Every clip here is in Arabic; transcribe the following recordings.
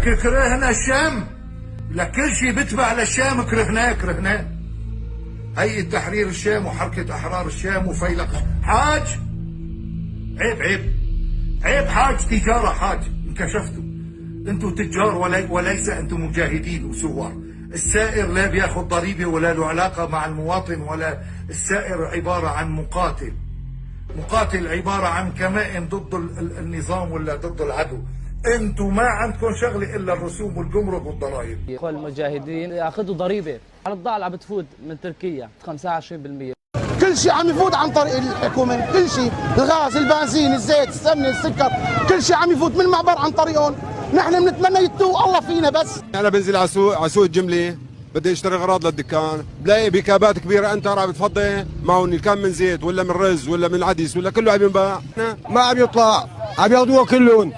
لك كرهنا الشام، لكل شيء بتبع للشام كرهناه. هيئة تحرير الشام وحركة أحرار الشام وفيلق حاج. عيب حاج، تجارة حاج، انكشفتوا. انتوا تجار وليس انتم مجاهدين وثوار. السائر لا بياخذ ضريبة ولا له علاقة مع المواطن، ولا السائر عبارة عن مقاتل عبارة عن كمائن ضد النظام ولا ضد العدو. انتوا ما عندكم شغلة الا الرسوم والجمرك والضرائب. اخوان المجاهدين ياخذوا ضريبة على البضاعة اللي عم بتفوت من تركيا 25%. كل شيء عم يفوت عن طريق الحكومة، كل شيء، الغاز، البنزين، الزيت، السمنة، السكر، كل شيء عم يفوت من المعبر عن طريقهم. نحن بنتمنى يتوب الله فينا بس. انا بنزل على سوق الجمله، بدي اشتري اغراض للدكان، بلاقي بكابات كبيره انت عم بتفضي معهم كان من زيت ولا من رز ولا من العدس ولا كله عم ينباع. ما عم يطلع، عم ياخذوها كلهم.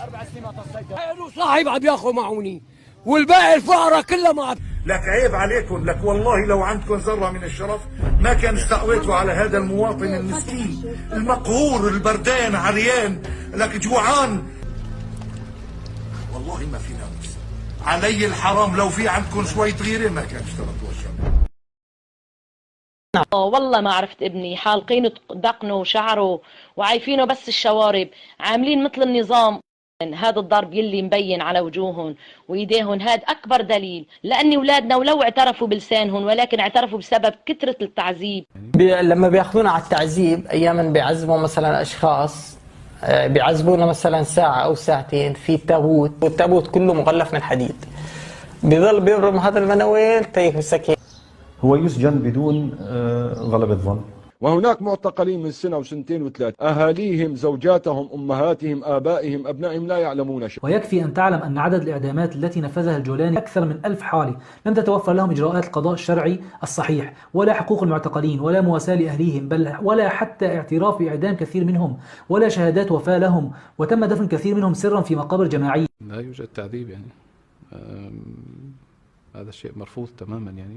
صاحب عم ياخذ معوني والباقي الفقراء كلها ما. لك عيب عليكم، لك والله لو عندكم ذرة من الشرف ما كان استقويتوا على هذا المواطن المسكين المقهور البردان عريان، لك جوعان. والله ما فينا نفس علي الحرام، لو في عندكم شوية غيرة ما كان اشترطوا الشرف. والله ما عرفت ابني، حالقين دقنه وشعره وعايفينه بس الشوارب، عاملين مثل النظام. هذا الضرب يلي مبين على وجوههم وايديهم هذا اكبر دليل، لان اولادنا ولو اعترفوا بلسانهم ولكن اعترفوا بسبب كثرة التعذيب. لما بياخذونا على التعذيب اياما بيعذبوا مثلا اشخاص، بيعذبونا مثلا ساعة او ساعتين في تابوت، والتابوت كله مغلف من حديد، بيضل بيبرم هذا المناويل تيك بسكين. هو يسجن بدون غلبة ظن. وهناك معتقلين من سنة وسنتين وثلاث، أهاليهم، زوجاتهم، أمهاتهم، آبائهم، أبنائهم لا يعلمون شيء. ويكفي أن تعلم أن عدد الإعدامات التي نفذها الجولاني أكثر من 1000 حالة، لم تتوفر لهم إجراءات القضاء الشرعي الصحيح، ولا حقوق المعتقلين، ولا مواساة لأهليهم، بل ولا حتى اعتراف بإعدام كثير منهم، ولا شهادات وفاة لهم، وتم دفن كثير منهم سرا في مقابر جماعية. لا يوجد تعذيب، يعني هذا الشيء مرفوض تماما يعني.